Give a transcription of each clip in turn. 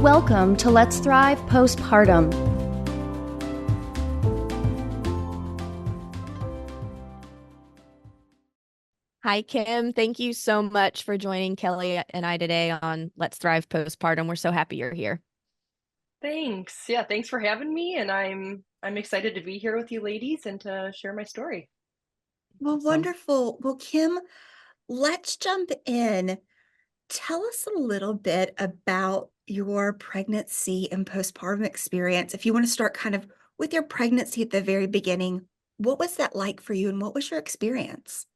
Welcome to Let's Thrive Postpartum. Hi, Kim. Thank you so much for joining Kelly and I today on Let's Thrive Postpartum. We're so happy you're here. Thanks. Yeah, thanks for having me, and I'm excited to be here with you ladies and to share my story. Well, Awesome. wonderful. Well, Kim, let's jump in. Tell us a little bit about your pregnancy and postpartum experience. If you want to start kind of with your pregnancy at the very beginning, what was that like for you and what was your experience?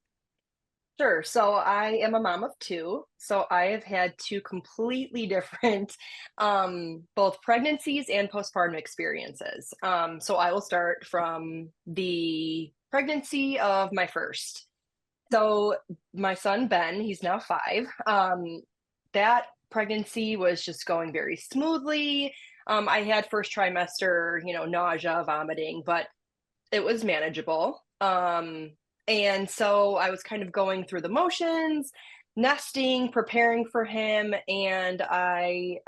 Sure. So I am a mom of two. So I have had two completely different both pregnancies and postpartum experiences. So I will start from the pregnancy of my first. So my son Ben, he's now 5. That pregnancy was just going very smoothly. I had first trimester, nausea, vomiting, but it was manageable. And so I was kind of going through the motions, nesting, preparing for him, and I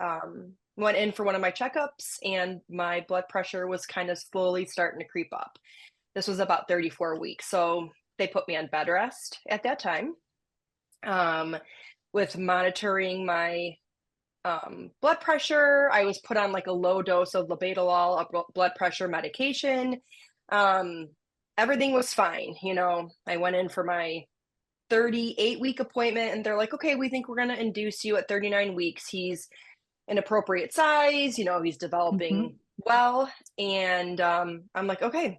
went in for one of my checkups, and my blood pressure was kind of slowly starting to creep up. This was about 34 weeks, so they put me on bed rest at that time, with monitoring my blood pressure. I was put on like a low dose of labetalol, a blood pressure medication. Um, Everything was fine. I went in for my 38-week appointment, and they're like, okay, we think we're going to induce you at 39 weeks. He's an appropriate size, he's developing well. And I'm like, okay,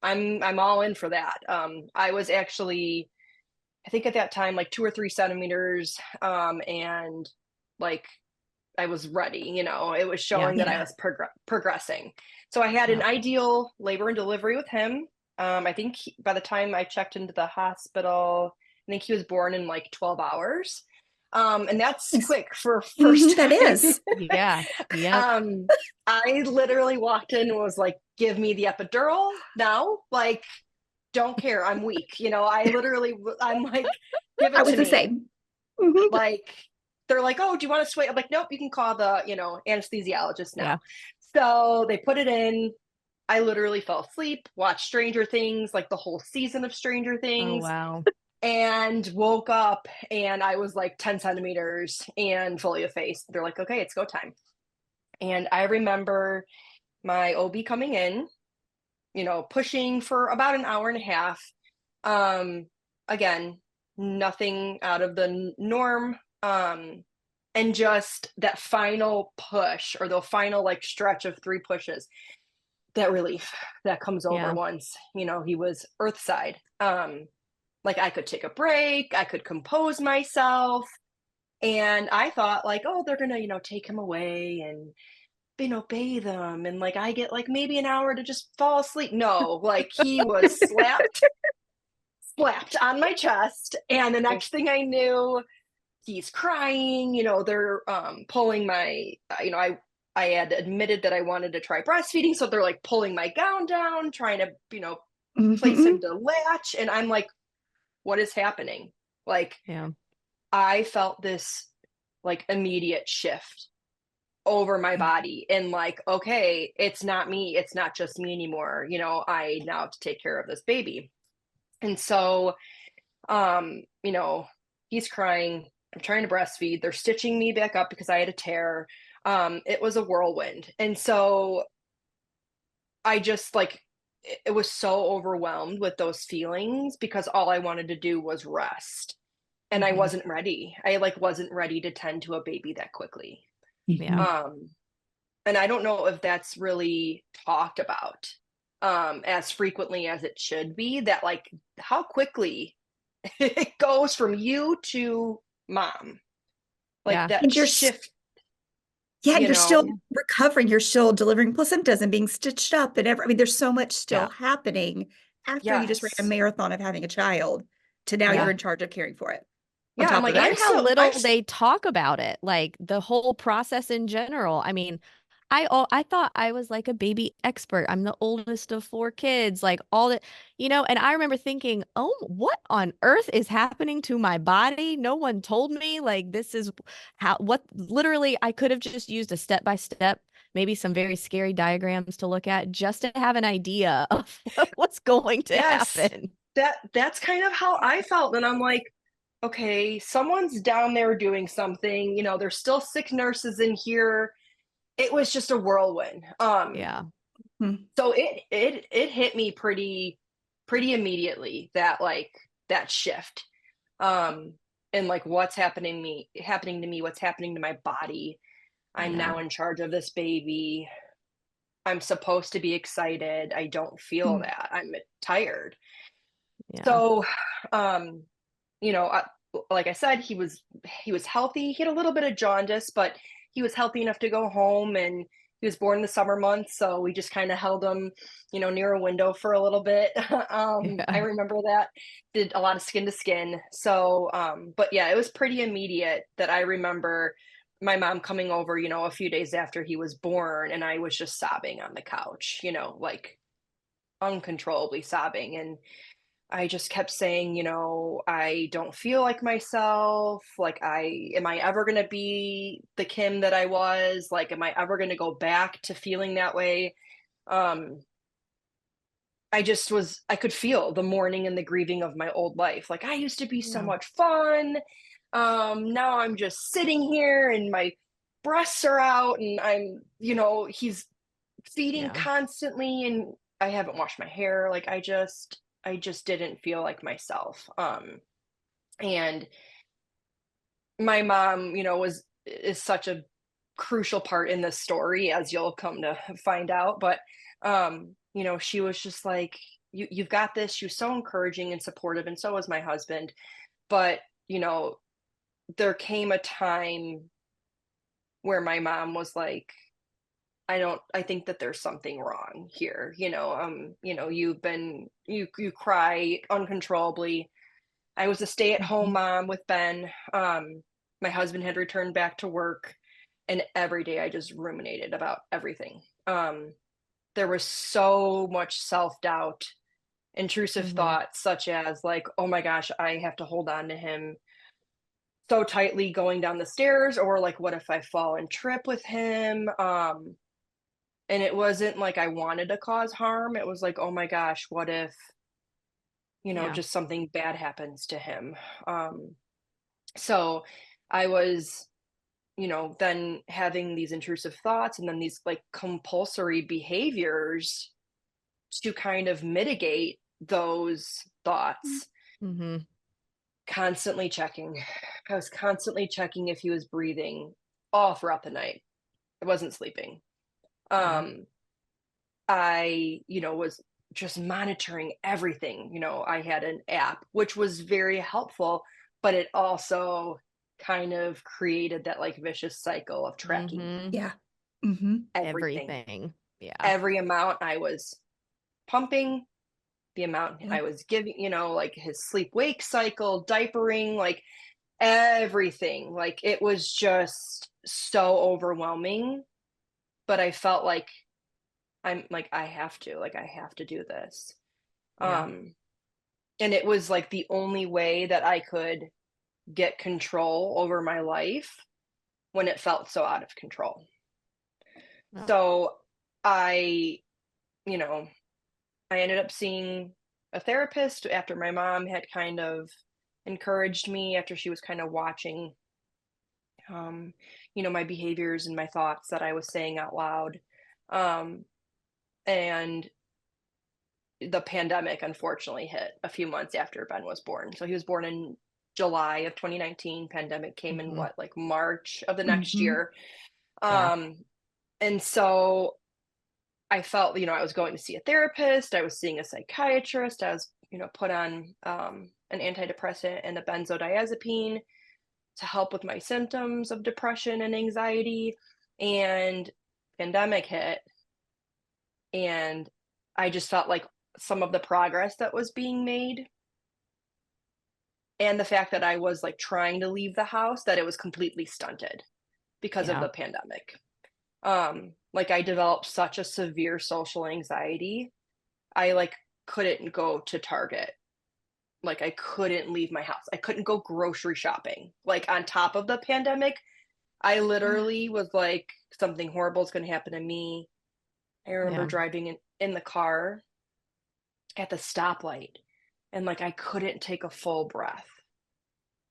I'm all in for that. I was actually, I think at that time, like 2 or 3 centimeters, and like I was ready, it was showing that I was progressing. So I had an ideal labor and delivery with him. I think by the time I checked into the hospital, I think he was born in like 12 hours. And that's quick for first That time. is. Yeah. Yeah. I literally walked in and was like, give me the epidural now. Like, don't care. I'm weak. I'm like, give it I was to the me. same. Like, they're like, oh, do you want to sway? I'm like, nope, you can call the, anesthesiologist now. Yeah. So they put it in. I literally fell asleep, watched Stranger Things, like the whole season of Stranger Oh, Things, wow. and woke up and I was like 10 centimeters and fully effaced. They're like, okay, it's go time. And I remember my OB coming in, pushing for about an hour and a half. Again, nothing out of the norm. And just that final push or the final like stretch of 3 pushes, that relief that comes over Yeah. once, he was earthside. Like I could take a break, I could compose myself. And I thought like, oh, they're gonna, take him away and, bathe him. And like I get like maybe an hour to just fall asleep. No, like he was slapped on my chest. And the next thing I knew, he's crying, they're pulling my, I had admitted that I wanted to try breastfeeding. So they're like pulling my gown down, trying to, place him to latch. And I'm like, what is happening? Like, Yeah. I felt this like immediate shift over my body and like, okay, it's not me. It's not just me anymore. I now have to take care of this baby. And so, um, you know, he's crying. I'm trying to breastfeed. They're stitching me back up because I had a tear. It was a whirlwind. And so I just like, it was so overwhelmed with those feelings because all I wanted to do was rest. And I wasn't ready. I like wasn't ready to tend to a baby that quickly. Yeah. And I don't know if that's really talked about as frequently as it should be, that like how quickly it goes from you to mom. Like Yeah. that And shift, you're still recovering. You're still delivering placentas and being stitched up and I mean, there's so much still Yeah. happening after you just ran a yes. marathon of having a child to now you're Yeah. in charge of caring for it on Yeah. I'm top of like, that. And how little they talk about it, like the whole process in general. I mean, I thought I was like a baby expert. I'm the oldest of 4 kids, like all that, and I remember thinking, "Oh, what on earth is happening to my body? No one told me, like, this is what literally I could have just used a step by step, maybe some very scary diagrams to look at just to have an idea of what's going to Yes, happen." that's kind of how I felt, and I'm like, "Okay, someone's down there doing something, there's still sick nurses in here." It was just a whirlwind. Yeah. Hmm. So it hit me pretty immediately, that shift. Um, and like what's happening to me, what's happening to my body. I'm Yeah. now in charge of this baby. I'm supposed to be excited. I don't feel Mm. that. I'm tired. Yeah. So, um, you know, I, like I said, he was healthy. He had a little bit of jaundice, but he was healthy enough to go home, and he was born in the summer months, so we just kind of held him, near a window for a little bit. I Yeah. remember that. Did a lot of skin to skin. So, but yeah, it was pretty immediate that I remember my mom coming over, a few days after he was born, and I was just sobbing on the couch, like uncontrollably sobbing. And I just kept saying, I don't feel like myself. Like, am I ever going to be the Kim that I was? Like, am I ever going to go back to feeling that way? Um, I could feel the mourning and the grieving of my old life. Like, I used to be so Yeah. much fun. Now I'm just sitting here and my breasts are out, and he's feeding Yeah. constantly, and I haven't washed my hair. Like, I just didn't feel like myself. And my mom, is such a crucial part in this story, as you'll come to find out. But she was just like, you've got this. She was so encouraging and supportive, and so was my husband. But, you know, there came a time where my mom was like, I think that there's something wrong here. You cry uncontrollably. I was a stay-at-home Mhm. mom with Ben. My husband had returned back to work, and every day I just ruminated about everything. There was so much self-doubt, intrusive Hmm. thoughts such as like, "Oh my gosh, I have to hold on to him so tightly going down the stairs," or like, "What if I fall and trip with him?" And it wasn't like I wanted to cause harm. It was like, "Oh my gosh, what if, Yeah. just something bad happens to him?" Um, so I was, then having these intrusive thoughts and then these like compulsory behaviors to kind of mitigate those thoughts, Hmm. constantly checking. I was constantly checking if he was breathing all throughout the night. I wasn't sleeping. Yeah. Um, I, was just monitoring everything. I had an app, which was very helpful, but it also kind of created that like vicious cycle of tracking Hmm. Yeah. Mhm. everything. Everything. Yeah. Every amount I was pumping, the amount I Yep. was giving, like his sleep wake cycle, diapering, like everything. Like it was just so overwhelming. But I felt like I have to do this. Yeah. Um, and it was like the only way that I could get control over my life when it felt so out of control. Oh. So I, you know, I ended up seeing a therapist after my mom had kind of encouraged me, after she was kind of watching, um, my behaviors and my thoughts that I was saying out loud. Um, and the pandemic unfortunately hit a few months after Ben was born. So he was born in July of 2019. Pandemic came in Hmm. what, like March of the next Mhm. year. Yeah. Um, and so I felt, I was going to see a therapist, I was seeing a psychiatrist, I was, put on an antidepressant and a benzodiazepine to help with my symptoms of depression and anxiety. And pandemic hit, and I just felt like some of the progress that was being made, and the fact that I was like trying to leave the house, that it was completely stunted because of Yeah. the pandemic. Um, Like, I developed such a severe social anxiety. I, like, couldn't go to Target. Like, I couldn't leave my house. I couldn't go grocery shopping. Like, on top of the pandemic, I Yeah. literally was like, something horrible is gonna happen to me. I remember Yeah. driving in the car at the stoplight, and, like, I couldn't take a full breath.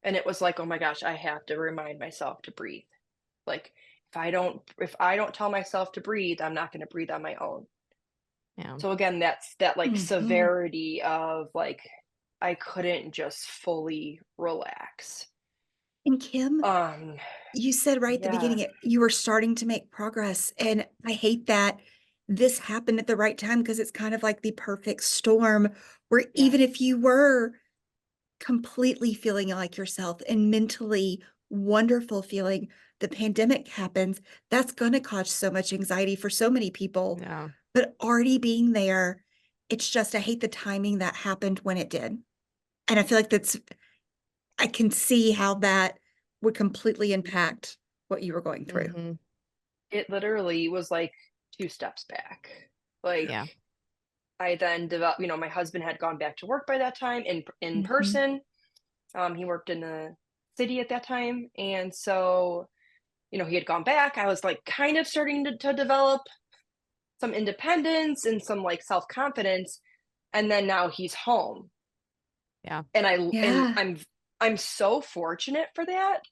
And it was like, "Oh my gosh, I have to remind myself to breathe." Like, if I don't tell myself to breathe, I'm not gonna breathe on my own. Yeah. So again, that's that, like, Mhm. severity of, like, I couldn't just fully relax. And Kim, Um, you said right at the yeah, beginning you were starting to make progress, and I hate that this happened at the right time because it's kind of like the perfect storm where yeah, even if you were completely feeling like yourself and mentally wonderful feeling, the pandemic happens, that's gonna cause so much anxiety for so many people. Yeah. But already being there, it's just I hate the timing that happened when it did. And I feel like I can see how that would completely impact what you were going through. Mhm. it literally was like 2 steps back. Like, Yeah. I then developed, my husband had gone back to work by that time in Mhm. person. He worked in the city at that time, and so, he had gone back. I was, like, kind of starting to develop some independence and some, like, self-confidence, and then now he's home. Yeah. And Yeah. I'm so fortunate for that,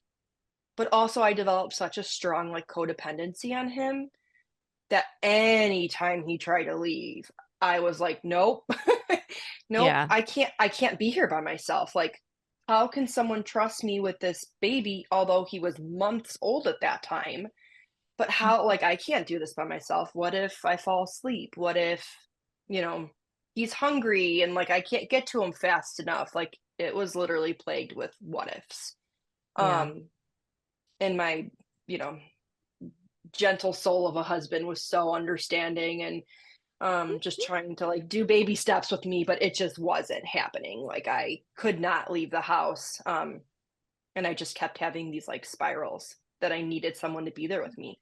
but also I developed such a strong, like, codependency on him that anytime he tried to leave, I was like, "Nope. Nope, Yeah. I can't be here by myself." Like, how can someone trust me with this baby, although he was months old at that time? But how, Mhm. like, I can't do this by myself. What if I fall asleep? What if, you know, he's hungry and, like, I can't get to him fast enough? Like, it was literally plagued with what ifs. Yeah. Um, and my, you know, gentle soul of a husband was so understanding and just trying to, like, do baby steps with me, but it just wasn't happening. Like, I could not leave the house. And I just kept having these, like, spirals that I needed someone to be there with me.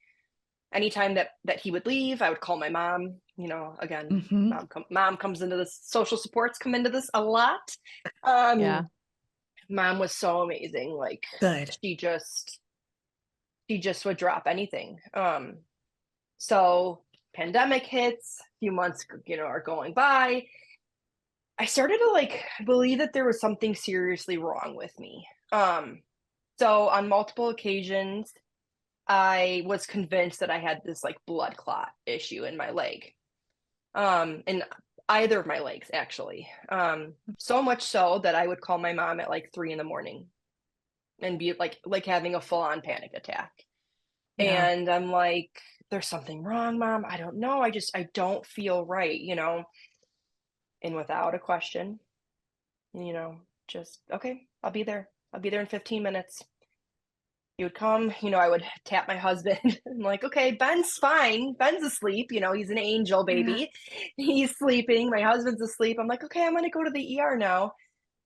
Anytime that he would leave, I would call my mom. Again, Mhm. mom comes into this. Social supports come into this a lot. Yeah. Um, Mom was so amazing. Like, Good. she just she just would drop anything. So pandemic hits, few months, are going by. I started to, like, believe that there was something seriously wrong with me. So on multiple occasions, I was convinced that I had this, like, blood clot issue in my leg. In either of my legs, actually. So much so that I would call my mom at, like, 3 in the morning and be like having a full-on panic attack. Yeah. And I'm like, "There's something wrong, mom. I don't know. I don't feel right," And without a question, you know, just, "Okay, I'll be there. I'll be there in 15 minutes." He would come, I would tap my husband. I'm like, "Okay, Ben's fine. Ben's asleep, he's an angel Yeah. baby. He's sleeping. My husband's asleep." I'm like, "Okay, I'm gonna go to the ER now.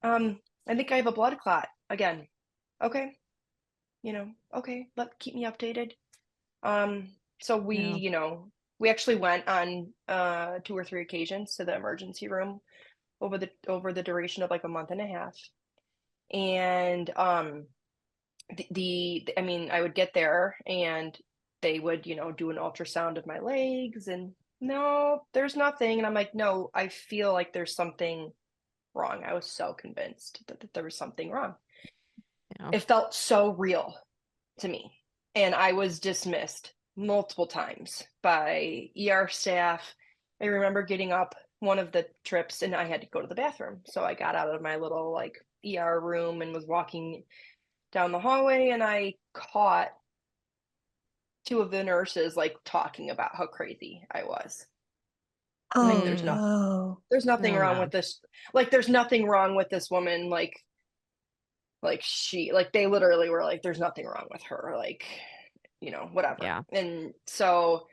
I think I have a blood clot again." "Okay, okay, keep me updated." So Yeah. we actually went on 2 or 3 occasions to the emergency room over the duration of, like, a month and a half. And I mean, I would get there and they would, do an ultrasound of my legs and, "No, there's nothing." And I'm like, "No, I feel like there's something wrong." I was so convinced that there was something wrong. Yeah. It felt so real to me. And I was dismissed multiple times by ER staff. I remember getting up one of the trips and I had to go to the bathroom. So I got out of my little, like, ER room and was walking down the hallway and I caught two of the nurses, like, talking about how crazy I was. Like, Oh, Mm. there's nothing Oh, wrong with no. this. Like, there's nothing wrong with this woman. They literally were like, "There's nothing wrong with her." Like, whatever. Yeah. And so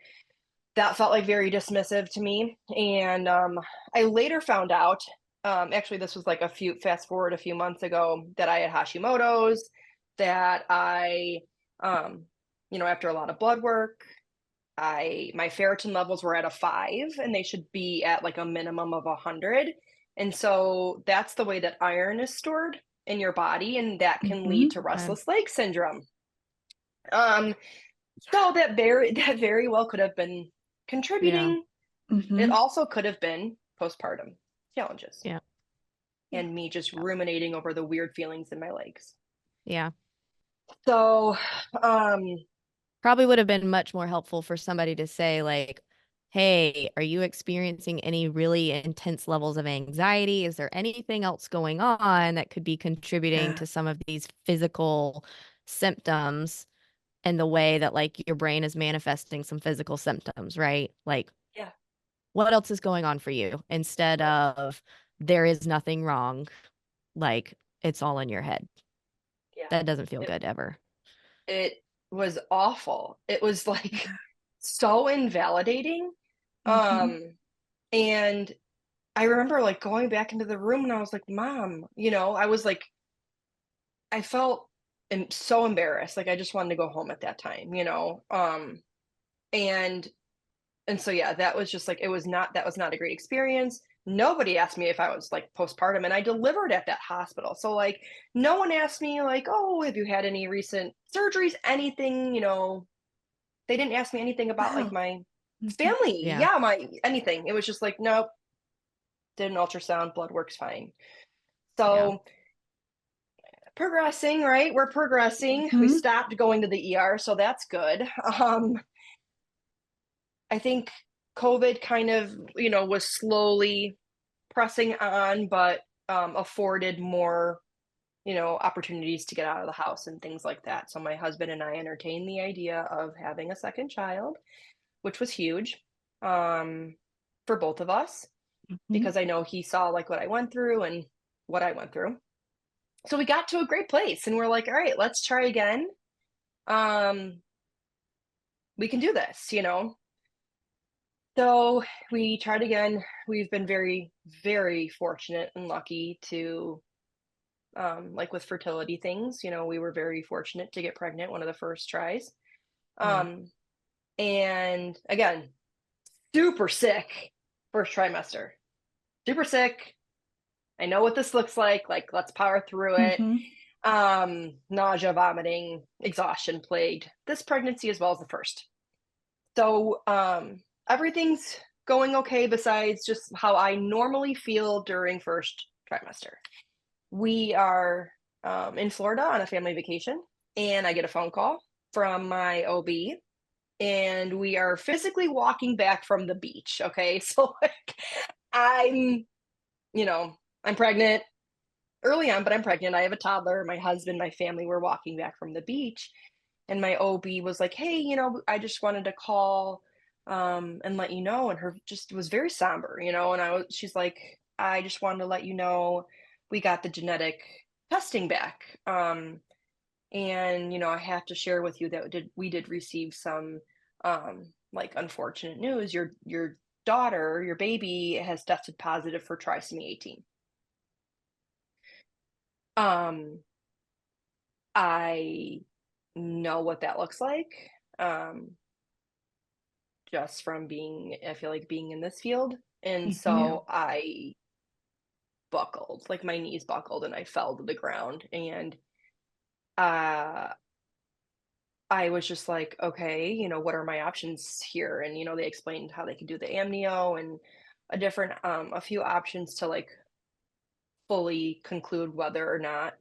that felt, like, very dismissive to me. And I later found out, actually, this was like fast forward a few months ago, that I had Hashimoto's, that I, after a lot of blood work, my ferritin levels were at a 5 and they should be at like a minimum of 100. And so that's the way that iron is stored in your body, and that can lead to Okay. restless leg syndrome. Um, so that very well could have been Yeah. contributing. It Mhm. also could have been postpartum challenges Yeah. Yeah. and me just ruminating over the weird feelings in my legs. Yeah. So, Probably would have been much more helpful for somebody to say, like, hey, are you experiencing any really intense levels of anxiety? Is there anything else going on that could be contributing Yeah. to some of these physical symptoms and the way that like your brain is manifesting some physical symptoms, right? Like, yeah, what else is going on for you instead right. of there is nothing wrong, like it's all in your head. Yeah. That doesn't feel It, good ever. it was awful. It was like Yeah. so invalidating. Mhm. Um, and I remember like going back into the room and I was like, Mom, I was like, I felt so embarrassed. Like I just wanted to go home at that time. And so yeah, that was just like that was not a great experience. Nobody asked me if I was like postpartum, and I delivered at that hospital. So like no one asked me like, "Oh, have you had any recent surgeries?" Anything. They didn't ask me anything about like Wow. my Mhm. family. Yeah. Yeah, my anything. It was just like, "Nope, did an ultrasound, blood works fine." Yeah. So progressing, right? We're progressing. We Mhm. stopped going to the ER, so that's good. Um, I think COVID kind of, was slowly pressing on, but afforded more, opportunities to get out of the house and things like that. So my husband and I entertained the idea of having a second child, which was huge for both of us Mhm. because I know he saw like what I went through and what I went through. So we got to a great place and we're like, all right, let's try again. Um, we can do this. So we tried again. We've been very, very fortunate and lucky to, like with fertility things, we were very fortunate to get pregnant one of the first tries. Yeah. Um, and again, super sick first trimester, super sick. I know what this looks like. Like, let's power through it. Mhm. Nausea, vomiting, exhaustion plagued this pregnancy as well as the first. So, everything's going okay besides just how I normally feel during first trimester. We are in Florida on a family vacation, and I get a phone call from my OB, and we are physically walking back from the beach. Okay. So, like, I'm, you know, I'm pregnant early on, but I'm pregnant. I have a toddler. My husband, my family were walking back from the beach, and my OB was like, "Hey, I just wanted to call and let you know." And her just was very somber. And she's like, "I just wanted to let you know we got the genetic testing back. And I have to share with you that we did receive some like unfortunate news. Your daughter, your baby has tested positive for trisomy 18." Um, I know what that looks like. Um, just from I feel like being in this field. And Mhm. so I buckled, like my knees buckled and I fell to the ground. And uh, I was just like, okay, what are my options here? And, they explained how they could do the amnio and a few options to like fully conclude whether or not,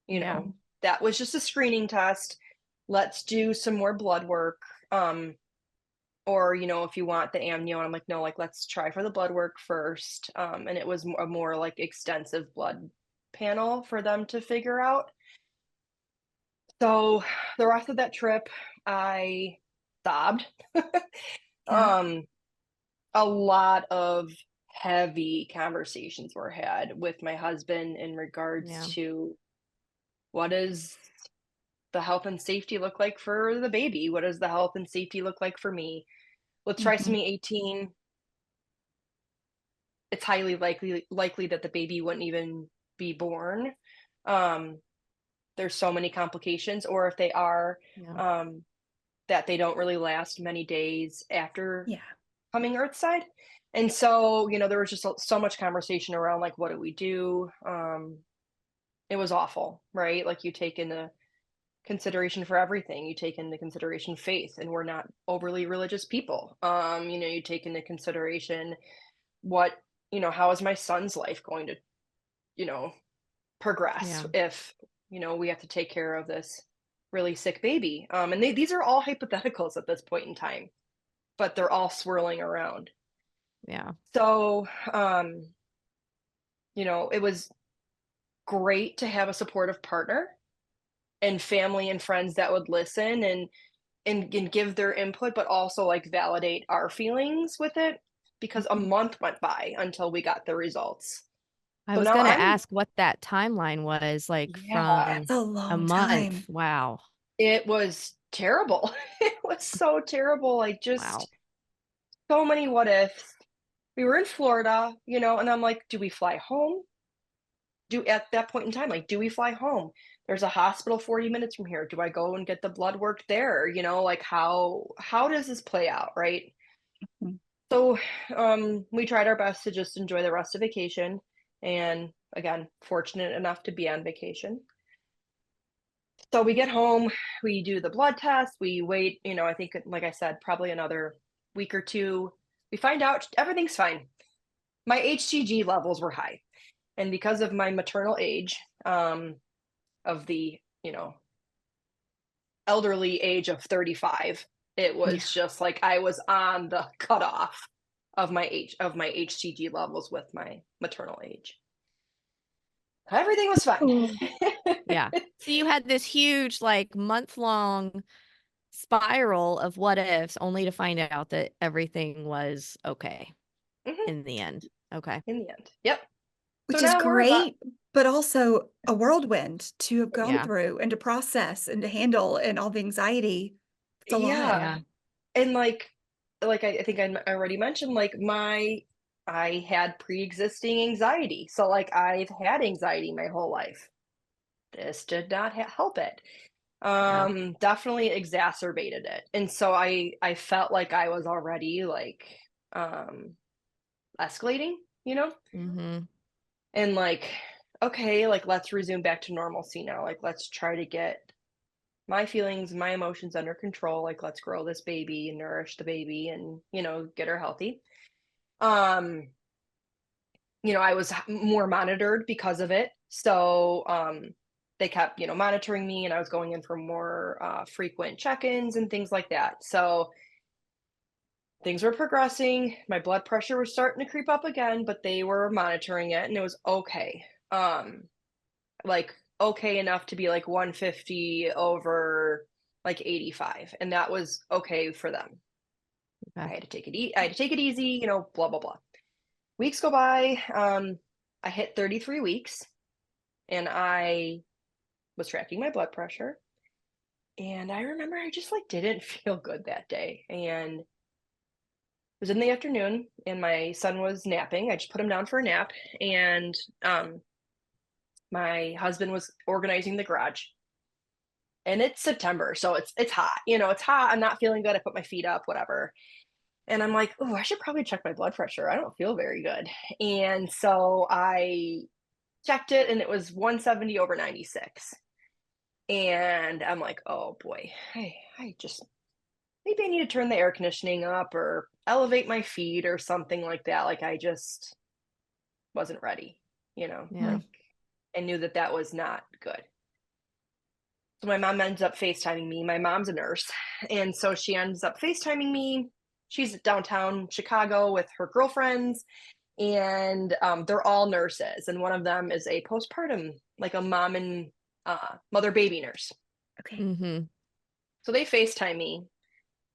you Yeah. know, that was just a screening test. Let's do some more blood work. Or if you want the amnio, and I'm like, no, like let's try for the blood work first. And it was a more like extensive blood panel for them to figure out. So the rest of that trip I sobbed. Yeah. um a lot of heavy conversations were had with my husband in regards Yeah. to what does the health and safety look like for the baby, what does the health and safety look like for me with Mhm. trisomy 18. It's highly likely that the baby wouldn't even be born. Um, there's so many complications, or if they are, Yeah. um, that they don't really last many days after Yeah. coming earthside. And so, there was just so much conversation around like, what do we do? It was awful, right? Like you take into consideration for everything. You take into consideration faith, and we're not overly religious people. You take into consideration what, how is my son's life going to, you know, progress Yeah. if, we have to take care of this really sick baby. And these are all hypotheticals at this point in time, but they're all swirling around. Yeah. So, it was great to have a supportive partner and family and friends that would listen and give their input, but also like validate our feelings with it, because a month went by until we got the results. I So was now gonna I'm ask what that timeline was, like, yeah, from That's a a long month. time. Wow. it was terrible. It was so terrible. Like Wow. just so many what ifs. We were in Florida, and I'm like, do we fly home? Do at that point in time, like, do we fly home? There's a hospital 40 minutes from here. Do I go and get the blood work there? Like how does this play out, right? Mm. So, we tried our best to just enjoy the rest of vacation, and again, fortunate enough to be on vacation. So we get home, we do the blood test, we wait, I think, like I said, probably another week or two. We find out everything's fine. My HCG levels were high, and because of my maternal age, of the, elderly age of 35, it Yeah. was just like I was on the cutoff of my HCG levels with my maternal age. Everything was fine. Ooh. Yeah. So you had this huge, like, month-long spiral of what ifs only to find out that everything was okay Mhm, in the end. Okay. in the end. Yep. So Which is now we're about great, but also a whirlwind to have gone Yeah. through and to process and to handle and all the anxiety. It's a lot. yeah. Yeah. And like I think I already mentioned, like I had pre-existing anxiety. So like I've had anxiety my whole life. This did not help it. Yeah. Definitely exacerbated it. And so I felt like I was already like um escalating, you know? Mhm. And like, okay, like let's resume back to normalcy now. Like let's try to get my feelings, my emotions under control. Like let's grow this baby and nourish the baby and, get her healthy. Um, I was more monitored because of it. So, they kept, monitoring me, and I was going in for more frequent check-ins and things like that. So things were progressing. My blood pressure was starting to creep up again, but they were monitoring it, and it was okay. Like okay enough to be like 150 over like 85, and that was okay for them. I Okay. had to take it I had to take it easy, blah blah blah. Weeks go by. I hit 33 weeks, and I was tracking my blood pressure, and I remember I just like didn't feel good that day. And it was in the afternoon, and my son was napping. I just put him down for a nap, and my husband was organizing the garage. And it's September, so it's hot. It's hot. I'm not feeling good. I put my feet up, whatever. And I'm like, oh, I should probably check my blood pressure. I don't feel very good. And so I checked it, and it was 170 over 96. And I'm like, oh boy, I just maybe I need to turn the air conditioning up or elevate my feet or something like that. Like I just wasn't ready, Yeah. like I knew that that was not good. So my mom ends up FaceTiming me. My mom's a nurse. And so she ends up FaceTiming me. She's downtown Chicago with her girlfriends, and they're all nurses. And one of them is a postpartum, like a mom and mother baby nurse. Okay. Mhm. So they FaceTime me,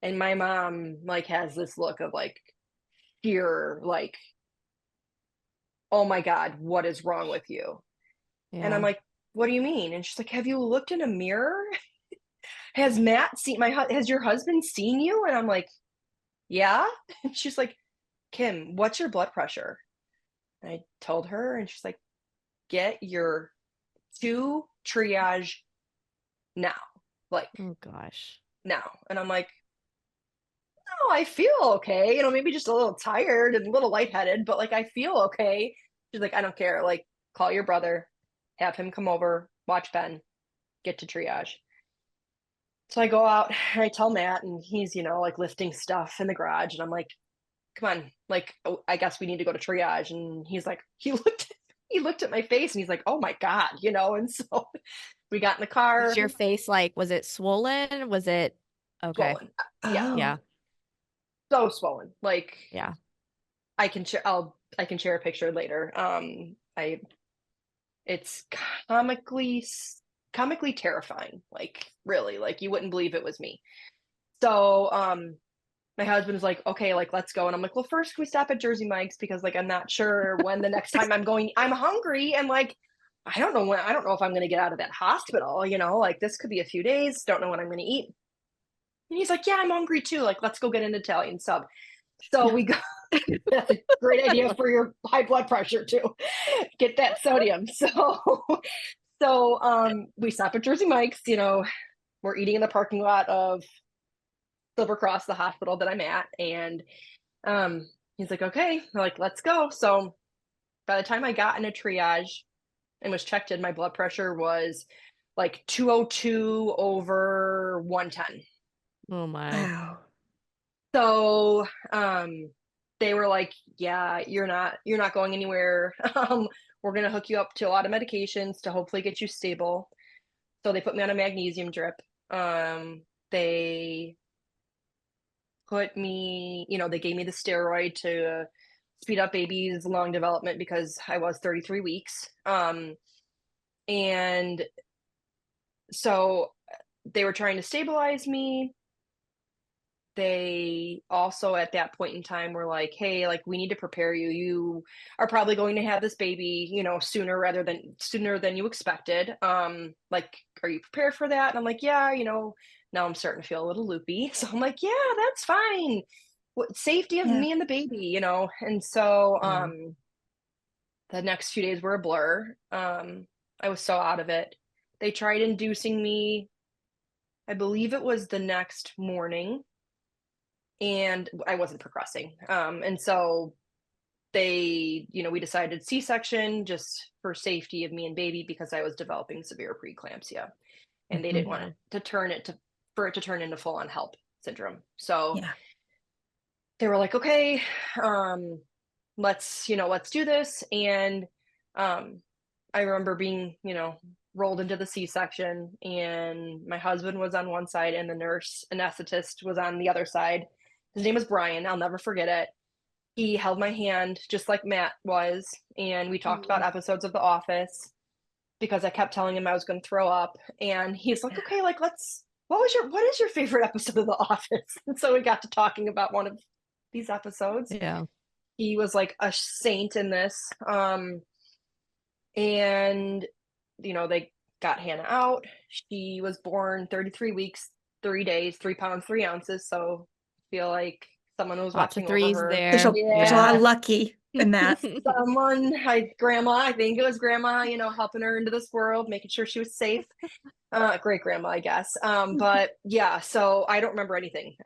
and my mom like has this look of like fear, like, oh my God, what is wrong with you? And I'm Yeah. like, what do you mean? And she's like, have you looked in a mirror? Has Matt seen has your husband seen you? And I'm like, yeah. And she's like, Kim, what's your blood pressure? And I told her, and she's like, get your 2 triage now. Like, Oh gosh. now? And I'm like, no, I feel okay. Maybe just a little tired and a little lightheaded, but like, I feel okay. She's like, I don't care. Like, call your brother, have him come over, watch Ben, get to triage. So I go out and I tell Matt, and he's, like lifting stuff in the garage. And I'm like, come on, like, oh, I guess we need to go to triage. And he's like, he looked at my face and he's like, oh my God, and so we got in the car. Was your face like, was it swollen? Was it okay? Swollen. Yeah. Oh, Yeah. So swollen. Like, Yeah. I can share a picture later. It's comically terrifying. Like, really, like, you wouldn't believe it was me. So, my husband was like, okay, like, let's go. And I'm like, well, first can we stop at Jersey Mike's? Because like, I'm not sure when the next time I'm hungry. And like, I don't know if I'm going to get out of that hospital, like this could be a few days. Don't know when I'm going to eat. And he's like, yeah, I'm hungry too. Like, let's go get an Italian sub. So we go. That's a great idea for your high blood pressure too. Get that sodium. So we stop at Jersey Mike's, we're eating in the parking lot of Silver Cross, the hospital that I'm at. And he's like, okay, we're like, let's go. So by the time I got into triage and was checked in, my blood pressure was like 202 over 110. Oh my. wow. So they were like, yeah, you're not going anywhere. We're gonna hook you up to a lot of medications to hopefully get you stable. So they put me on a magnesium drip. They put me, they gave me the steroid to speed up baby's lung development because I was 33 weeks. And so they were trying to stabilize me. They also at that point in time were like, hey, like, we need to prepare you. You are probably going to have this baby, sooner than you expected. Like, are you prepared for that? And I'm like, yeah, now I'm starting to feel a little loopy. So I'm like, yeah, that's fine. Safety of Yeah. me and the baby, And so Yeah. the next few days were a blur. I was so out of it. They tried inducing me, I believe it was the next morning, and I wasn't progressing. And so they, we decided C-section just for safety of me and baby because I was developing severe preeclampsia, and they didn't want it to turn into full-on HELP syndrome. So Yeah. they were like, okay, let's do this. And I remember being, rolled into the C-section, and my husband was on one side and the nurse anesthetist was on the other side. His name was Brian. I'll never forget it. He held my hand just like Matt was, and we talked about episodes of The Office because I kept telling him I was going to throw up. And he's like, okay, like, what is your favorite episode of The Office? And so we got to talking about one of these episodes. Yeah. He was like a saint in this. And they got Hannah out. She was born 33 weeks, 3 days, 3 pounds, 3 ounces. So I feel like someone was Lots of watching threes over her. there. There's a lot of lucky in that. Grandma, I think it was grandma, helping her into this world, making sure she was safe. Great grandma, I guess. But yeah, so I don't remember anything.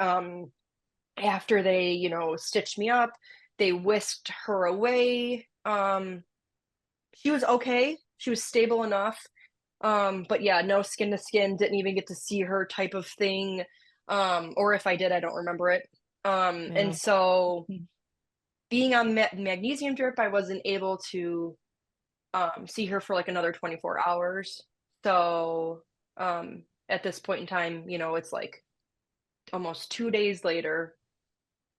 After they, stitched me up, they whisked her away. She was okay. She was stable enough. But yeah, no skin to skin, didn't even get to see her type of thing. Or if I did, I don't remember it. And so being on magnesium drip, I wasn't able to see her for like another 24 hours. So at this point in time, it's like almost 2 days later.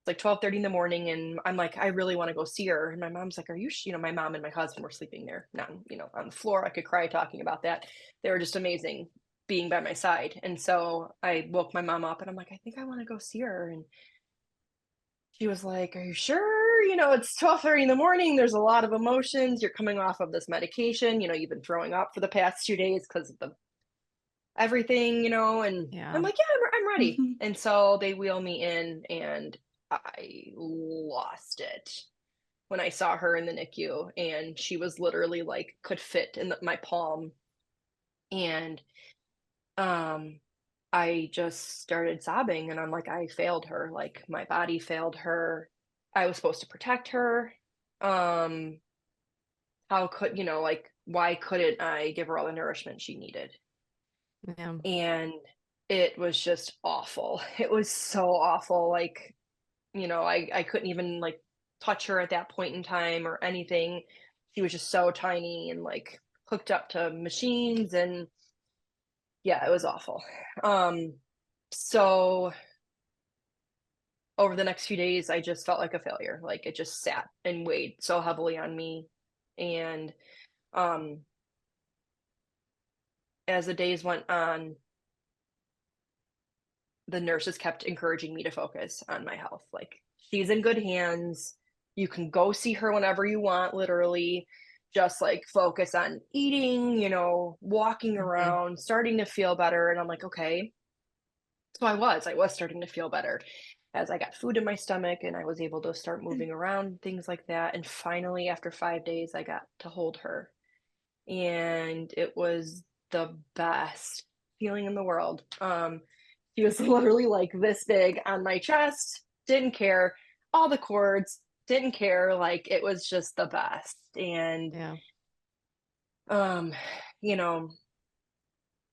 It's like 12:30 in the morning, and I'm like, I really want to go see her. And my mom's like, are you my mom and my husband were sleeping there, not on the floor. I could cry talking about that. They were just amazing being by my side. And so I woke my mom up, and I'm like, I think I want to go see her. And she was like, are you sure? It's 12:30 in the morning. There's a lot of emotions. You're coming off of this medication. You've been throwing up for the past 2 days because of the everything, and Yeah. I'm like, yeah, I'm ready. Mhm. And so they wheel me in, and I lost it when I saw her in the NICU, and she was literally like, could fit in my palm. And I just started sobbing and I'm like, I failed her. Like my body failed her. I was supposed to protect her. Um, how could, like, why couldn't I give her all the nourishment she needed? Yeah. And it was just awful. It was so awful. Like, I couldn't even like touch her at that point in time or anything. She was just so tiny and like hooked up to machines, and yeah, it was awful. So over the next few days, I just felt like a failure. Like it just sat and weighed so heavily on me. And um, as the days went on, the nurses kept encouraging me to focus on my health. Like, she's in good hands. You can go see her whenever you want, literally. Just like focus on eating, walking Mhm. around, starting to feel better. And I'm like, okay. So I was starting to feel better as I got food in my stomach and I was able to start moving around, things like that. And finally, after 5 days, I got to hold her. And it was the best feeling in the world. She was literally like this big on my chest, didn't care, all the cords, didn't care. Like it was just the best. And Yeah. um, you know,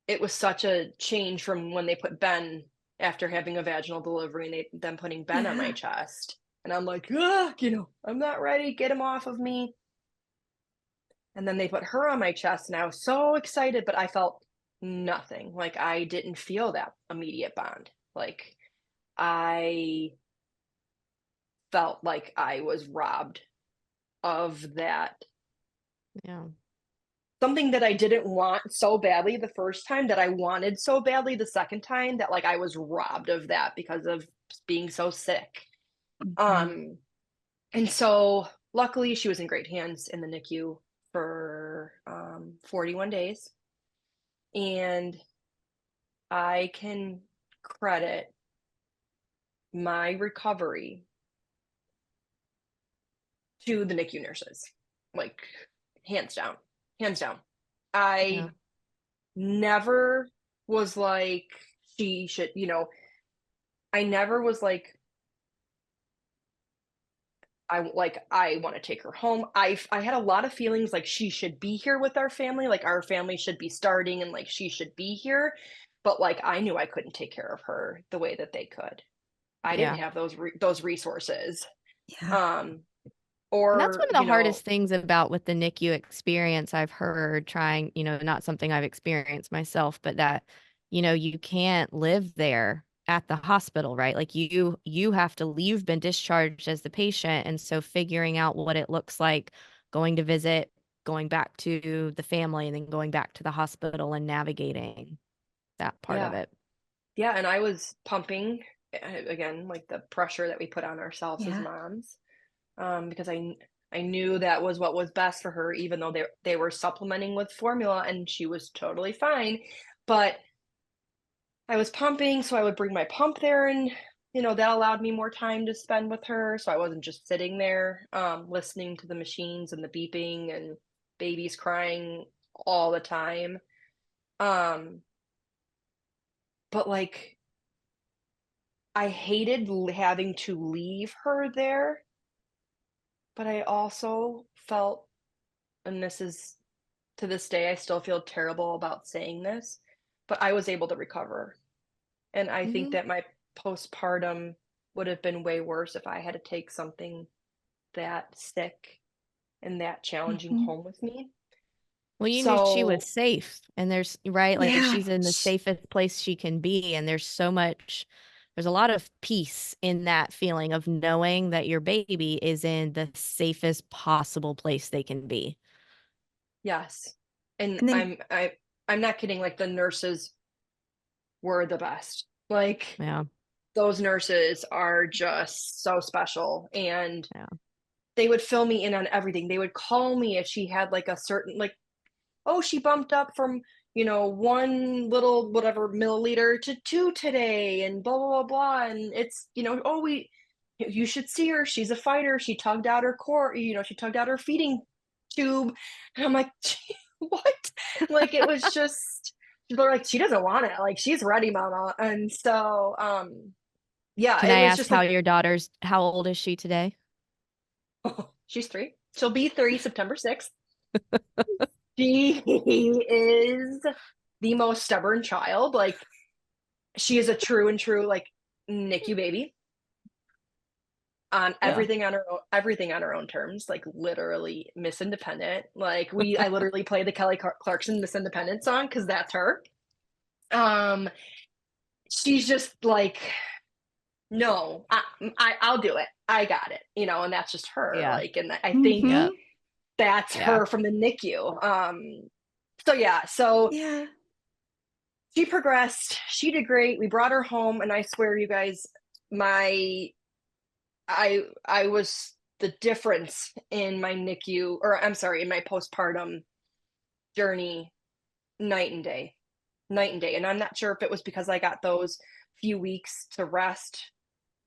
it was such a change from when they put Ben after having a vaginal delivery and them putting Ben on my Yeah. chest. And I'm like, ugh, I'm not ready, get him off of me. And then they put her on my chest and I was so excited, but I felt nothing. Like I didn't feel that immediate bond. Like I felt like I was robbed of that, Yeah. something that I didn't want so badly the first time, that I wanted so badly the second time, that like I was robbed of that because of being so sick. Mhm. Um and so luckily she was in great hands in the NICU for 41 days. And I can credit my recovery to the NICU nurses, like hands down, hands down. I Yeah. never was like, she should, I never was like, I want to take her home. I had a lot of feelings like she should be here with our family, like our family should be starting and like she should be here. But like I knew I couldn't take care of her the way that they could. I didn't Yeah. have those resources. Yeah. Um And that's or one of the hardest things about with the NICU experience I've heard trying, not something I've experienced myself, but that, you can't live there at the hospital, right? Like you have to leave, you've been discharged as the patient. And so figuring out what it looks like going to visit, going back to the family, and then going back to the hospital and navigating that part of yeah. it. Yeah, and I was pumping, again, like the pressure that we put on ourselves as Yeah. moms, because I knew that was what was best for her, even though they were supplementing with formula and she was totally fine. But I was pumping, so I would bring my pump there, and that allowed me more time to spend with her, so I wasn't just sitting there, listening to the machines and the beeping and babies crying all the time. Um, but like I hated having to leave her there, but I also felt, and this is, to this day, I still feel terrible about saying this, but I was able to recover. And I think Hmm. that my postpartum would have been way worse if I had to take something that sick and that challenging Mhm. home with me. Well, you knew she was So, safe, and there's right, like Yeah. she's in the safest place she can be, and there's a lot of peace in that feeling of knowing that your baby is in the safest possible place they can be. yes. And And then I'm not kidding, like the nurses were the best. Like Yeah, those nurses are just so special, and yeah, they would fill me in on everything. They would call me if she had like a certain, like, oh, she bumped up from, one little whatever milliliter to two today and blah, blah, blah, blah. And it's, oh, you should see her. She's a fighter. She tugged out her cord, she tugged out her feeding tube. And I'm like, what? Like, it was just, they're like, she doesn't want it. Like, she's ready, mama. And so, yeah, Can it I was ask just like, how old is she today? she's 3. She'll be 3 September 6th. She is the most stubborn child. Like, she is a true and true, like, NICU baby on Yeah. everything on her own terms, like literally Miss Independent. Like, I literally play the Kelly Clarkson Miss Independent song because that's her. She's just like, no, I'll do it. I got it, and that's just her. Yeah. Like, and I think Yeah. that's Yeah. her from the NICU. So yeah, so Yeah. she progressed. She did great. We brought her home, and I swear, you guys, I was the difference in my NICU, or I'm sorry, in my postpartum journey, night and day, night and day. And I'm not sure if it was because I got those few weeks to rest,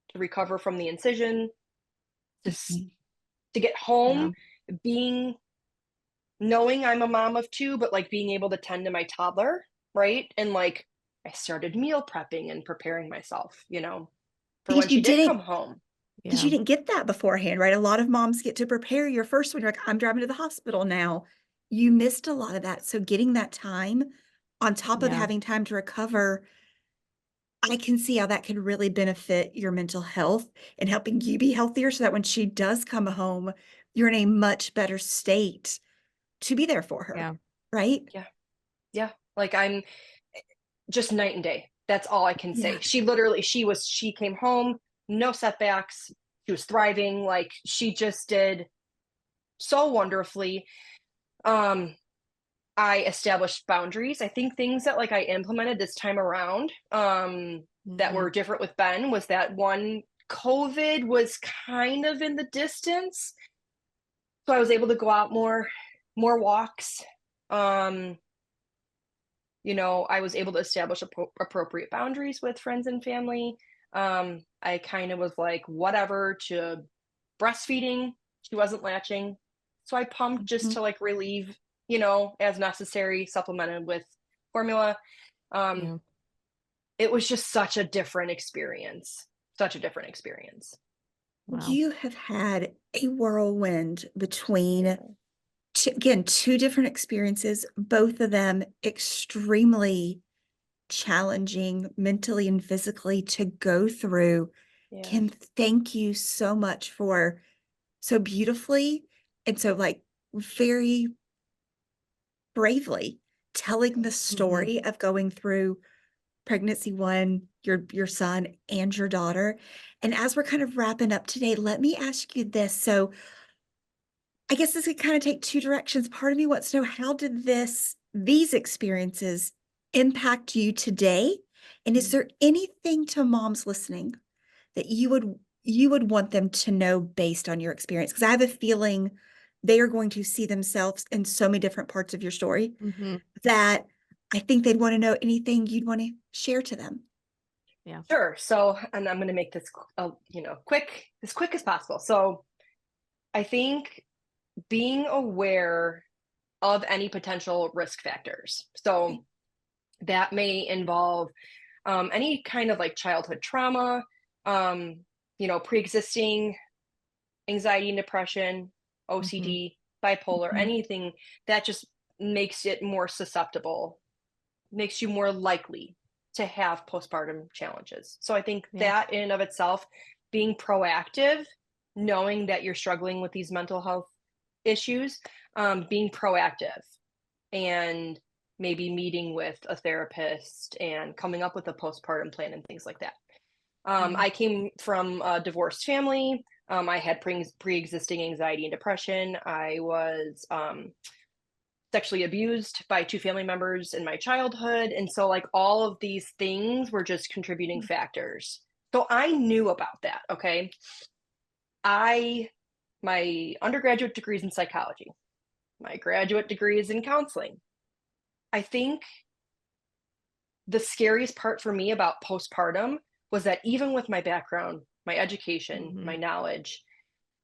to recover from the incision, to get home, knowing I'm a mom of 2, but like being able to tend to my toddler, right? And like, I started meal prepping and preparing myself, for Because when you she did didn't come home. because you didn't get that beforehand, right? A lot of moms get to prepare your first one. You're like, I'm driving to the hospital now. You missed a lot of that. So getting that time on top of Yeah. having time to recover, I can see how that could really benefit your mental health and helping you be healthier so that when she does come home, you're in a much better state to be there for her. Yeah. Right? Yeah. Like, I'm just night and day. That's all I can say. Yeah. She came home, no setbacks. She was thriving. Like, she just did so wonderfully. I established boundaries. I think things that like I implemented this time around, that were different with Ben was that one, COVID was kind of in the distance. So I was able to go out more walks. I was able to establish appropriate boundaries with friends and family. I kind of was like, whatever, to breastfeeding. She wasn't latching. So I pumped just to like relieve, as necessary, supplemented with formula. It was just such a different experience. Such a different experience. Wow. You have had a whirlwind between two different experiences, both of them extremely challenging mentally and physically to go through. Yeah. Kim, thank you so much for so beautifully and so like very bravely telling the story of going through pregnancy 1, your son and your daughter. And as we're kind of wrapping up today, let me ask you this. So I guess this could kind of take 2 directions. Part of me wants to know, how did these experiences impact you today? And is there anything to moms listening that you would want them to know based on your experience? Because I have a feeling they are going to see themselves in so many different parts of your story that I think they'd want to know anything you'd want to share to them. Yeah. Sure. So, and I'm going to make this, quick as possible. So I think being aware of any potential risk factors. So that may involve any kind of like childhood trauma, pre-existing anxiety and depression, OCD, bipolar, anything that just makes it more susceptible, makes you more likely to have postpartum challenges. So I think that in and of itself, being proactive, knowing that you're struggling with these mental health issues, being proactive and maybe meeting with a therapist and coming up with a postpartum plan and things like that. I came from a divorced family. I had pre-existing anxiety and depression. I was sexually abused by 2 family members in my childhood. And so like all of these things were just contributing factors. So I knew about that. Okay. My undergraduate degree is in psychology. My graduate degree is in counseling. I think the scariest part for me about postpartum was that even with my background, my education, my knowledge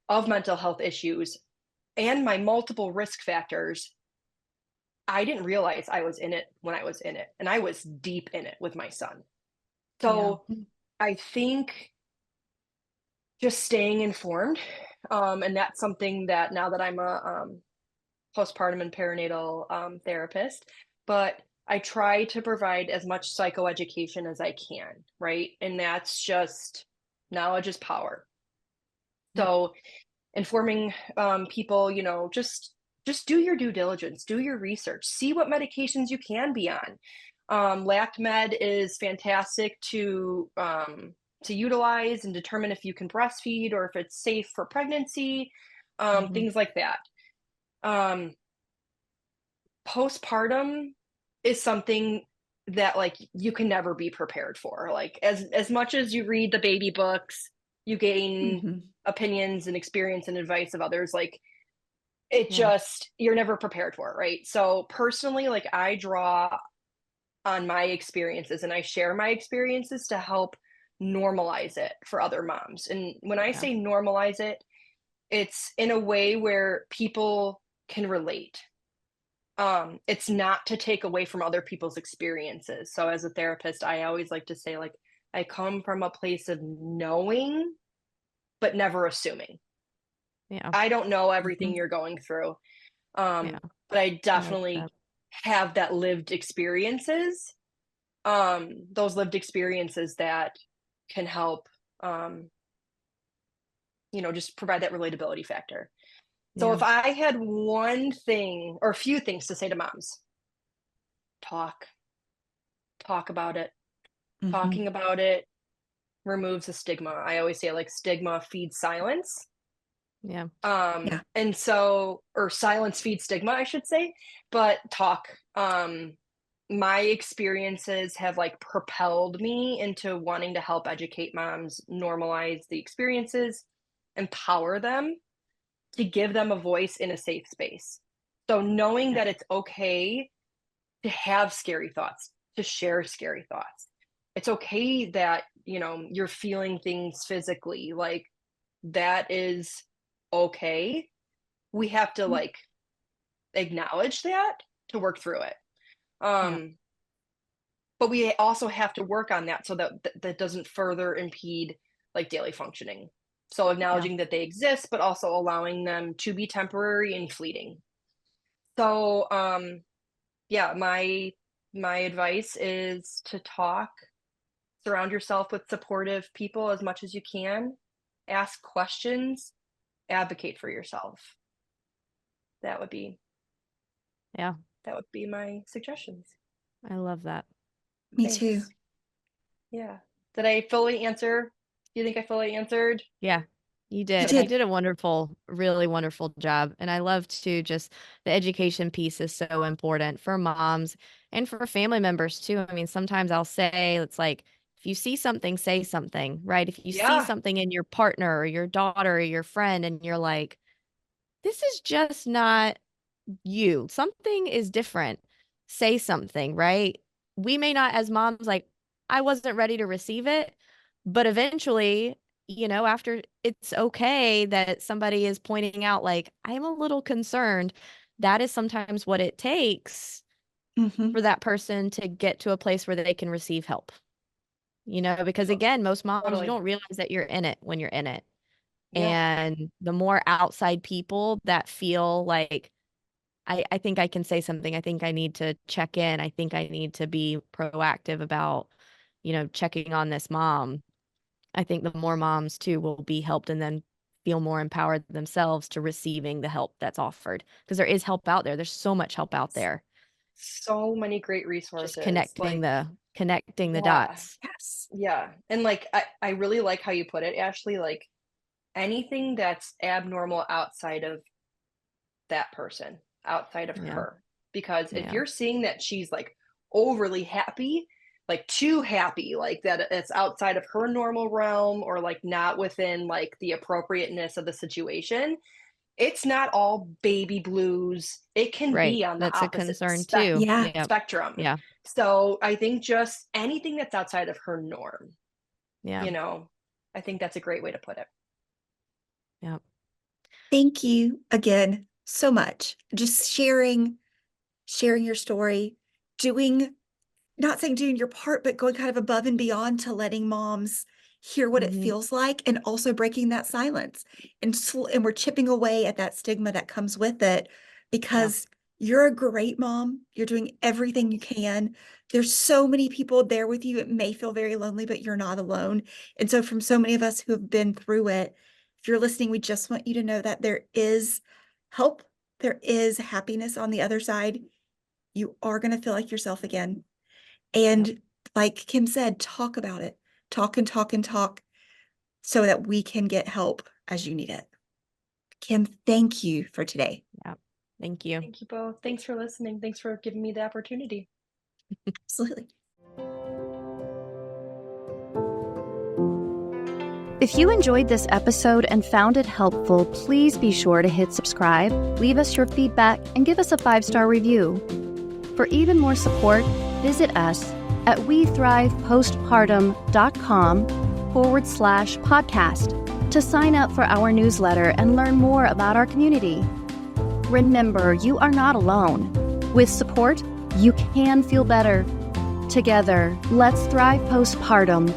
of mental health issues, and my multiple risk factors, I didn't realize I was in it when I was in it, and I was deep in it with my son. Yeah. So I think just staying informed, and that's something that now that I'm a postpartum and perinatal therapist, but I try to provide as much psychoeducation as I can, right? And that's just knowledge is power. Yep. So informing people, just do your due diligence, do your research, see what medications you can be on. Lact Med is fantastic to utilize and determine if you can breastfeed or if it's safe for pregnancy, things like that. Um, Postpartum is something that like you can never be prepared for. Like as much as you read the baby books, you gain Mhm. opinions and experience and advice of others, like it Yeah. just you're never prepared for it, right? So personally, like I draw on my experiences and I share my experiences to help normalize it for other moms. And when I Yeah. say normalize it, it's in a way where people can relate. It's not to take away from other people's experiences. So as a therapist, I always like to say like I come from a place of knowing but never assuming. Yeah. I don't know everything Mhm. you're going through. Yeah. But I I like definitely that. have that lived experiences, those lived experiences that can help, um, just provide that relatability factor. So Yeah. if I had one thing or a few things to say to moms, talk, talk about it. Mhm. Talking about it removes the stigma. I always say like stigma feeds silence. Yeah. Yeah. And so, or silence feeds stigma, I should say, but talk. My experiences have like propelled me into wanting to help educate moms, normalize the experiences, empower them to give them a voice in a safe space. So knowing Yeah. that it's okay to have scary thoughts, to share scary thoughts. It's okay that, you're feeling things physically, like that is okay. We have to Mm. like acknowledge that to work through it. Yeah. But we also have to work on that so that doesn't further impede like daily functioning. So Yeah. acknowledging that they exist, but also allowing them to be temporary and fleeting. So yeah, my advice is to talk, surround yourself with supportive people as much as you can, ask questions, advocate for yourself. That would be Yeah. that would be my suggestions. I love that. Me too. Thanks. Yeah. Did I fully answer? Do you think I fully answered Yeah, you You did. You did. did a wonderful, really wonderful job. And I love to just the education piece is so important for moms and for family members too. I mean, sometimes I'll say it's like, if you see something, say something, right? If you see Yeah. something in your partner or your daughter or your friend and you're like, this is just not you, something is different, say something, right? We may not, as moms, like, I wasn't ready to receive it, but eventually, after it's okay that somebody is pointing out, like, I'm a little concerned. That is sometimes what it takes Mhm. for that person to get to a place where they can receive help, because To- again, most moms, you Totally. don't realize that you're in it when you're in it. Yeah. And the more outside people that feel like, I think I can say something. I think I need to check in. I think I need to be proactive about, checking on this mom. I think the more moms too will be helped and then feel more empowered themselves to receiving the help that's offered because there is help out there. There's so much help out there. So many great Just resources. connecting the Yeah. dots. Yes. Yeah. And like I really like how you put it, Ashley, like anything that's abnormal outside of that person, outside of Yeah. her. Because if Yeah. you're seeing that she's like overly happy, like too happy, like that it's outside of her normal realm or like not within like the appropriateness of the situation, it's not all baby blues. It can Right. be on the That's a opposite concern too. Yeah. Yeah. spectrum. Yeah. So I think just anything that's outside of her norm, Yeah. I think that's a great way to put it. Yeah. Thank you again so much. Just sharing sharing your story, not saying doing your part, but going kind of above and beyond to letting moms hear what it feels like, and also breaking that silence. And we're chipping away at that stigma that comes with it, because you're a great mom. You're doing everything you can. There's so many people there with you. It may feel very lonely, but you're not alone. And so from so many of us who have been through it, if you're listening, we just want you to know that there is help. There is happiness on the other side. You are going to feel like yourself again. And like Kim said, talk about it. Talk and talk and talk so that we can get help as you need it. Kim, thank you for today. Yeah. Thank you. Thank you both. Thanks for listening. Thanks for giving me the opportunity. Absolutely. If you enjoyed this episode and found it helpful, please be sure to hit subscribe, leave us your feedback, and give us a 5-star review. For even more support, visit us at wethrivepostpartum.com/podcast to sign up for our newsletter and learn more about our community. Remember, you are not alone. With support, you can feel better. Together, let's thrive postpartum.